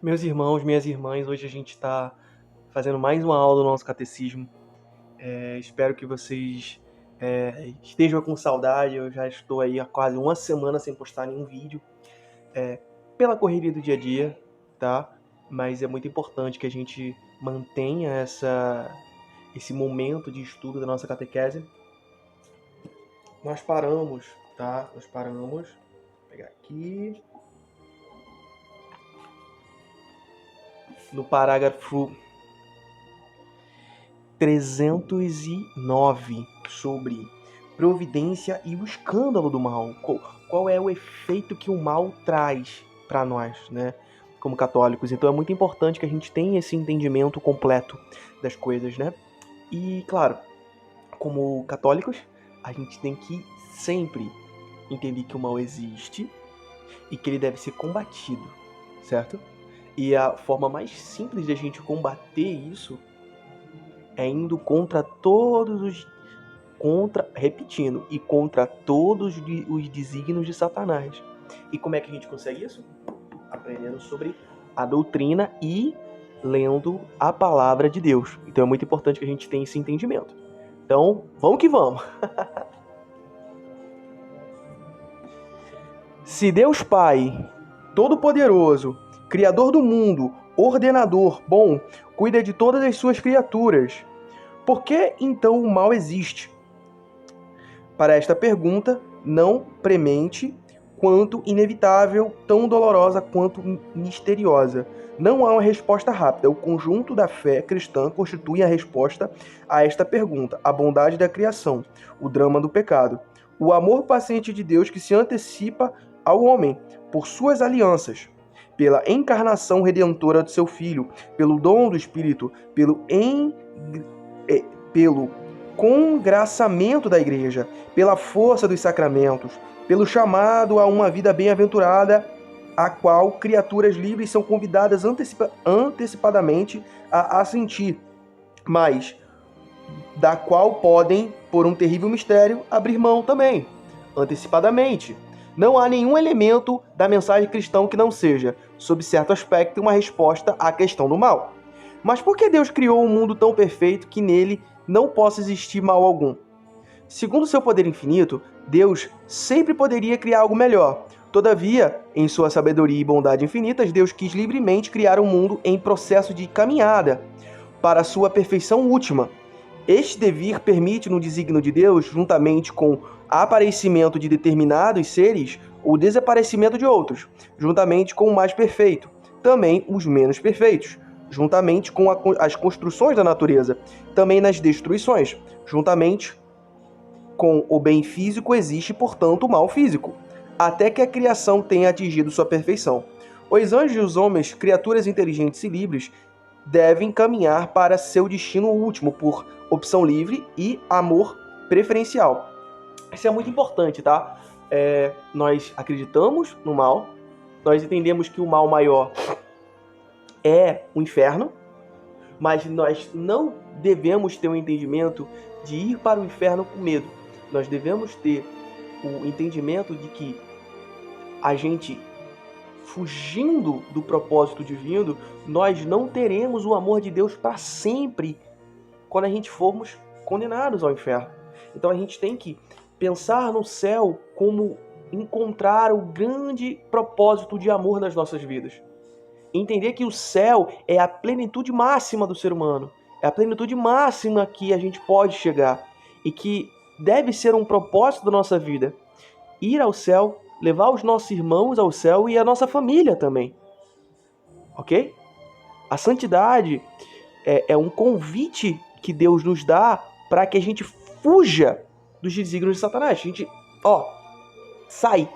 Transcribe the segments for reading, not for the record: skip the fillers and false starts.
Meus irmãos, minhas irmãs, hoje a gente está fazendo mais uma aula do nosso catecismo. Espero que vocês estejam com saudade. Eu já estou aí há quase uma semana sem postar nenhum vídeo, pela correria do dia a dia, tá? Mas é muito importante que a gente mantenha esse momento de estudo da nossa catequese. Nós paramos, tá? Vou pegar aqui. No parágrafo 309, sobre providência e o escândalo do mal. Qual é o efeito que o mal traz para nós, né, como católicos. Então é muito importante que a gente tenha esse entendimento completo das coisas, né? E, claro, como católicos, a gente tem que sempre entender que o mal existe e que ele deve ser combatido, certo? E a forma mais simples de a gente combater isso é indo contra todos os desígnios de Satanás. E como é que a gente consegue isso? Aprendendo sobre a doutrina e lendo a palavra de Deus. Então é muito importante que a gente tenha esse entendimento. Então, vamos que vamos! Se Deus Pai, Todo-Poderoso, Criador do mundo, ordenador, bom, cuida de todas as suas criaturas, por que então o mal existe? Para esta pergunta, não premente quanto inevitável, tão dolorosa quanto misteriosa, não há uma resposta rápida. O conjunto da fé cristã constitui a resposta a esta pergunta: a bondade da criação, o drama do pecado, o amor paciente de Deus que se antecipa ao homem por suas alianças, pela encarnação redentora do seu Filho, pelo dom do Espírito, pelo congraçamento da Igreja, pela força dos sacramentos, pelo chamado a uma vida bem-aventurada, a qual criaturas livres são convidadas antecipadamente a assentir, mas da qual podem, por um terrível mistério, abrir mão também, antecipadamente. Não há nenhum elemento da mensagem cristã que não seja, sob certo aspecto, uma resposta à questão do mal. Mas por que Deus criou um mundo tão perfeito que nele não possa existir mal algum? Segundo seu poder infinito, Deus sempre poderia criar algo melhor. Todavia, em sua sabedoria e bondade infinitas, Deus quis livremente criar um mundo em processo de caminhada para sua perfeição última. Este devir permite, no desígnio de Deus, juntamente com o aparecimento de determinados seres, o desaparecimento de outros, juntamente com o mais perfeito, também os menos perfeitos, juntamente com as construções da natureza, também nas destruições, juntamente com o bem físico existe, portanto, o mal físico, até que a criação tenha atingido sua perfeição. Os anjos e os homens, criaturas inteligentes e livres, devem caminhar para seu destino último por opção livre e amor preferencial. Isso é muito importante, tá? Nós acreditamos no mal, nós entendemos que o mal maior é o inferno, mas nós não devemos ter um entendimento de ir para o inferno com medo. Nós devemos ter o entendimento de que a gente, fugindo do propósito divino, nós não teremos o amor de Deus para sempre quando a gente formos condenados ao inferno. Então a gente tem que pensar no céu como encontrar o grande propósito de amor nas nossas vidas. Entender que o céu é a plenitude máxima do ser humano, é a plenitude máxima que a gente pode chegar e que deve ser um propósito da nossa vida. Ir ao céu, levar os nossos irmãos ao céu e a nossa família também. Ok? A santidade é um convite que Deus nos dá para que a gente fuja dos desígnios de Satanás. A gente, sai.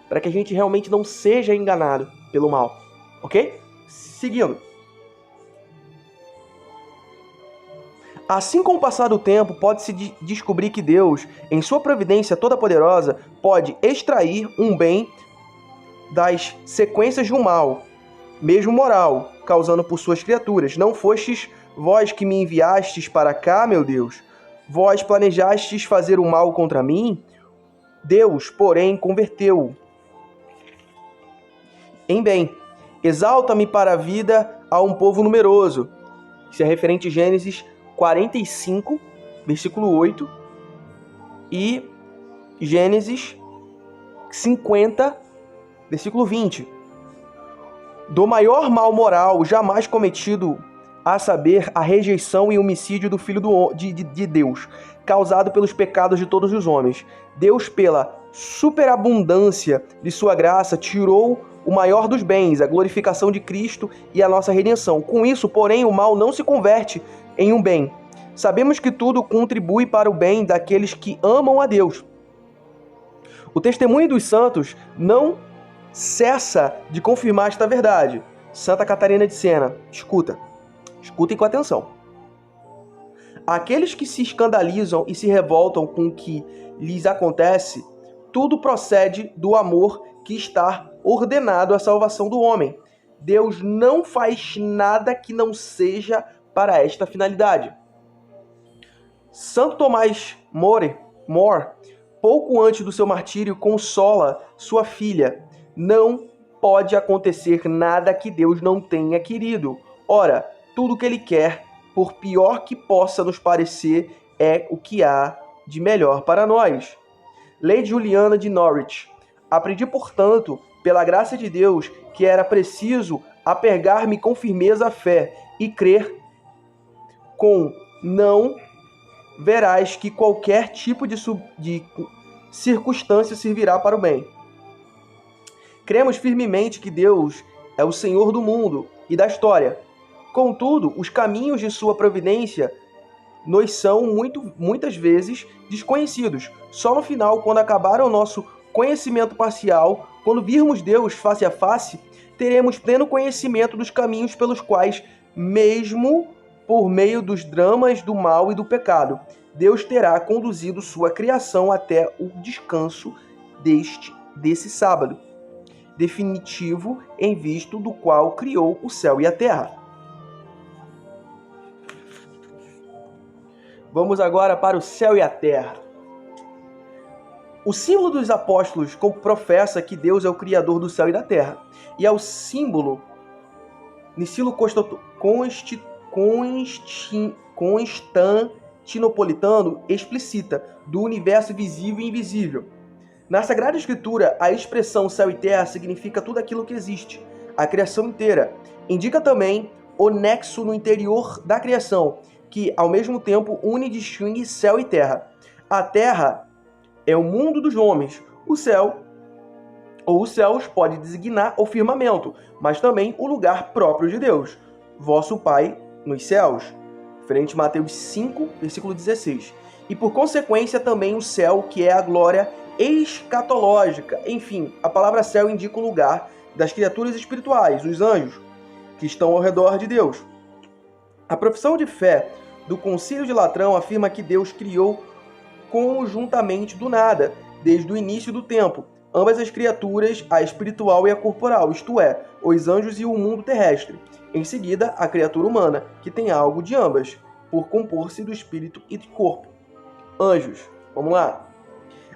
Para que a gente realmente não seja enganado pelo mal. Ok? Seguindo. Assim, com o passar do tempo, pode-se descobrir que Deus, em sua providência toda-poderosa, pode extrair um bem das sequências de um mal, mesmo moral, causando por suas criaturas. Não fostes vós que me enviastes para cá, meu Deus? Vós planejastes fazer o mal contra mim? Deus, porém, converteu-o em bem, Exalta-me para a vida a um povo numeroso. Isso é referente a Gênesis 45, versículo 8, e Gênesis 50, versículo 20. Do maior mal moral jamais cometido, a saber, a rejeição e homicídio do Filho de Deus, causado pelos pecados de todos os homens. Deus, pela superabundância de sua graça, tirou o maior dos bens, a glorificação de Cristo e a nossa redenção. Com isso, porém, o mal não se converte em um bem. Sabemos que tudo contribui para o bem daqueles que amam a Deus. O testemunho dos santos não cessa de confirmar esta verdade. Santa Catarina de Sena, escutem com atenção. Aqueles que se escandalizam e se revoltam com o que lhes acontece, tudo procede do amor que está ordenado à salvação do homem. Deus não faz nada que não seja para esta finalidade. Santo Tomás More, pouco antes do seu martírio, consola sua filha: não pode acontecer nada que Deus não tenha querido. Ora, tudo que Ele quer, por pior que possa nos parecer, é o que há de melhor para nós. Lady Juliana de Norwich. Aprendi, portanto, pela graça de Deus, que era preciso apegar-me com firmeza à fé e crer com não verás que qualquer tipo de circunstância servirá para o bem. Cremos firmemente que Deus é o Senhor do mundo e da história. Contudo, os caminhos de sua providência nos são muitas vezes desconhecidos. Só no final, quando acabar o nosso conhecimento parcial, quando virmos Deus face a face, teremos pleno conhecimento dos caminhos pelos quais, mesmo por meio dos dramas do mal e do pecado, Deus terá conduzido sua criação até o descanso desse sábado definitivo, em vista do qual criou o céu e a terra. Vamos agora para o céu e a terra. O símbolo dos apóstolos professa que Deus é o Criador do céu e da terra, e é o símbolo constantinopolitano explicita do universo visível e invisível. Na Sagrada Escritura, a expressão céu e terra significa tudo aquilo que existe, a criação inteira. Indica também o nexo no interior da criação, que ao mesmo tempo une e distingue céu e terra. A terra é o mundo dos homens. O céu, ou os céus, pode designar o firmamento, mas também o lugar próprio de Deus, vosso Pai nos céus. Referente a Mateus 5, versículo 16. E por consequência também o céu, que é a glória escatológica. Enfim, a palavra céu indica o lugar das criaturas espirituais, os anjos, que estão ao redor de Deus. A profissão de fé do Concílio de Latrão afirma que Deus criou conjuntamente do nada, desde o início do tempo, ambas as criaturas, a espiritual e a corporal, isto é, os anjos e o mundo terrestre. Em seguida, a criatura humana, que tem algo de ambas, por compor-se do espírito e do corpo. Anjos. Vamos lá.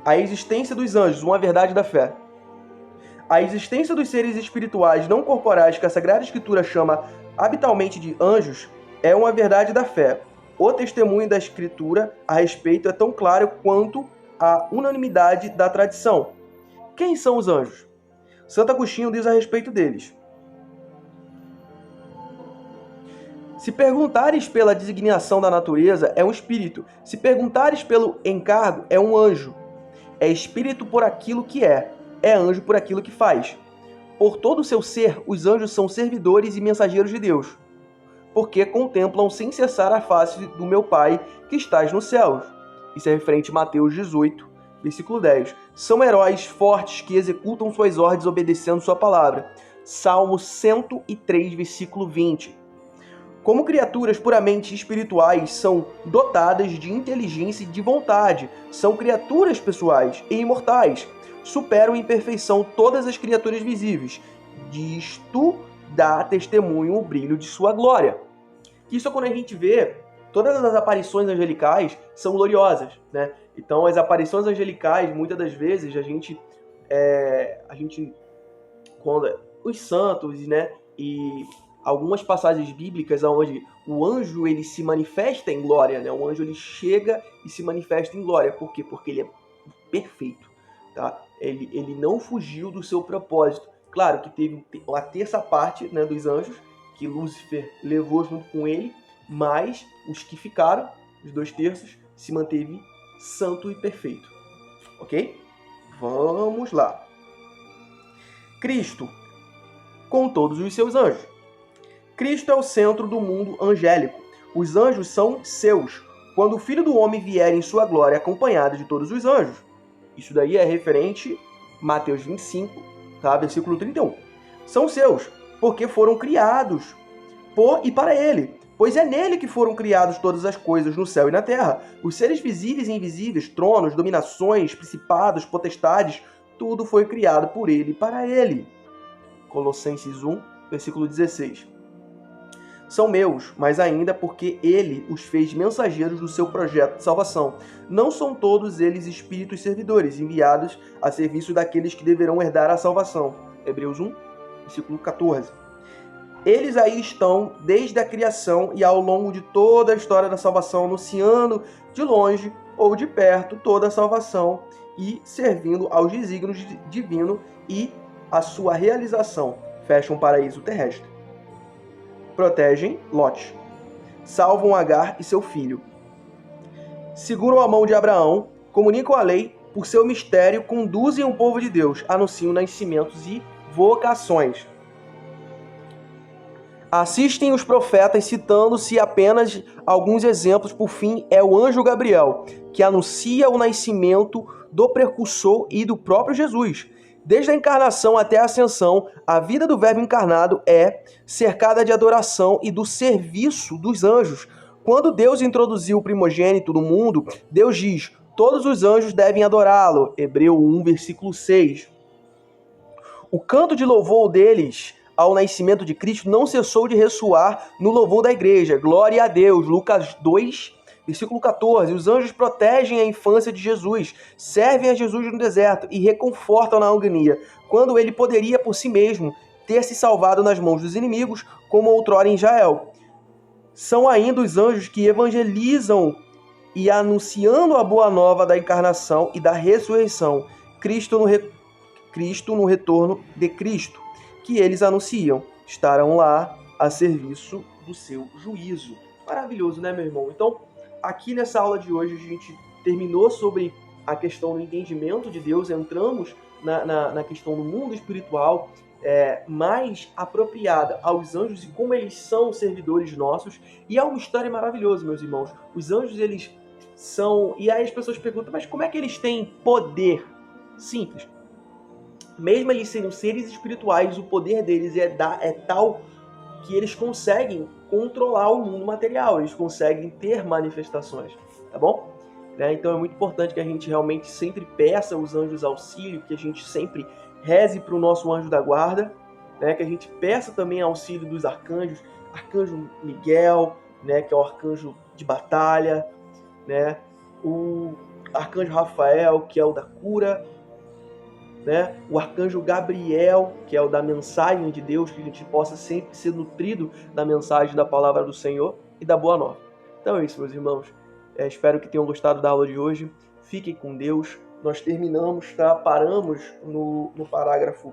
A existência dos anjos, uma verdade da fé. A existência dos seres espirituais não corporais, que a Sagrada Escritura chama habitualmente de anjos, é uma verdade da fé. O testemunho da Escritura a respeito é tão claro quanto a unanimidade da tradição. Quem são os anjos? Santo Agostinho diz a respeito deles: se perguntares pela designação da natureza, é um espírito. Se perguntares pelo encargo, é um anjo. É espírito por aquilo que é anjo por aquilo que faz. Por todo o seu ser, os anjos são servidores e mensageiros de Deus, porque contemplam sem cessar a face do meu Pai que estás nos céus. Isso é referente a Mateus 18, versículo 10. São heróis fortes que executam suas ordens obedecendo sua palavra. Salmo 103, versículo 20. Como criaturas puramente espirituais, são dotadas de inteligência e de vontade. São criaturas pessoais e imortais. Superam em perfeição todas as criaturas visíveis. Disto dá testemunho o brilho de sua glória. Isso é quando a gente vê todas as aparições angelicais são gloriosas, né? Então, as aparições angelicais, muitas das vezes, a gente quando os santos, né, e algumas passagens bíblicas onde o anjo ele se manifesta em glória, né? O anjo ele chega e se manifesta em glória. Por quê? Porque ele é perfeito, tá? Ele não fugiu do seu propósito. Claro que teve a terça parte, né, dos anjos que Lúcifer levou junto com ele, mas os que ficaram, os 2/3, se manteve santo e perfeito. Ok? Vamos lá. Cristo, com todos os seus anjos. Cristo é o centro do mundo angélico. Os anjos são seus, quando o Filho do Homem vier em sua glória acompanhado de todos os anjos. Isso daí é referente a Mateus 25, tá? Versículo 31. São seus, porque foram criados por e para ele. Pois é nele que foram criadas todas as coisas no céu e na terra. Os seres visíveis e invisíveis, tronos, dominações, principados, potestades, tudo foi criado por ele e para ele. Colossenses 1, versículo 16. São meus, mas ainda porque ele os fez mensageiros do seu projeto de salvação. Não são todos eles espíritos servidores, enviados a serviço daqueles que deverão herdar a salvação. Hebreus 1, versículo 14. Eles aí estão desde a criação e ao longo de toda a história da salvação, anunciando de longe ou de perto toda a salvação e servindo aos desígnios divinos e a sua realização. Fecha um paraíso terrestre. Protegem Lot. Salvam Agar e seu filho. Seguram a mão de Abraão, comunicam a lei, por seu mistério conduzem o povo de Deus, anunciam nascimentos e vocações. Assistem os profetas, citando-se apenas alguns exemplos. Por fim, é o anjo Gabriel, que anuncia o nascimento do precursor e do próprio Jesus. Desde a encarnação até a ascensão, a vida do Verbo encarnado é cercada de adoração e do serviço dos anjos. Quando Deus introduziu o primogênito no mundo, Deus diz: todos os anjos devem adorá-lo. Hebreus 1, versículo 6. O canto de louvor deles ao nascimento de Cristo não cessou de ressoar no louvor da igreja. Glória a Deus. Lucas 2, versículo 14. Os anjos protegem a infância de Jesus, servem a Jesus no deserto e reconfortam na agonia, quando ele poderia por si mesmo ter se salvado nas mãos dos inimigos, como outrora em Israel. São ainda os anjos que evangelizam e anunciando a boa nova da encarnação e da ressurreição, Cristo no retorno de Cristo, que eles anunciam, estarão lá a serviço do seu juízo. Maravilhoso, né, meu irmão? Então, aqui nessa aula de hoje, a gente terminou sobre a questão do entendimento de Deus, entramos na questão do mundo espiritual, mais apropriada aos anjos e como eles são servidores nossos. E é um mistério maravilhoso, meus irmãos. Os anjos, eles são... E aí as pessoas perguntam, mas como é que eles têm poder? Simples. Mesmo eles sendo seres espirituais, o poder deles é tal que eles conseguem controlar o mundo material, eles conseguem ter manifestações, tá bom? Então é muito importante que a gente realmente sempre peça os anjos auxílio, que a gente sempre reze para o nosso anjo da guarda, que a gente peça também auxílio dos arcanjos, arcanjo Miguel, que é o arcanjo de batalha, o arcanjo Rafael, que é o da cura, o arcanjo Gabriel, que é o da mensagem de Deus, que a gente possa sempre ser nutrido da mensagem da palavra do Senhor e da boa nova. Então é isso, meus irmãos. Espero que tenham gostado da aula de hoje. Fiquem com Deus. Nós terminamos, tá? Paramos no parágrafo...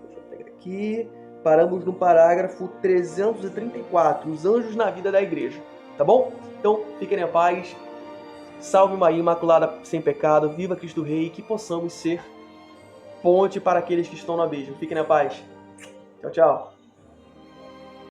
Deixa eu pegar aqui. Paramos no parágrafo 334, os anjos na vida da igreja. Tá bom? Então, fiquem em paz. Salve Maria Imaculada sem pecado, viva Cristo Rei, que possamos ser ponte para aqueles que estão no abismo. Fiquem na paz. Tchau, tchau.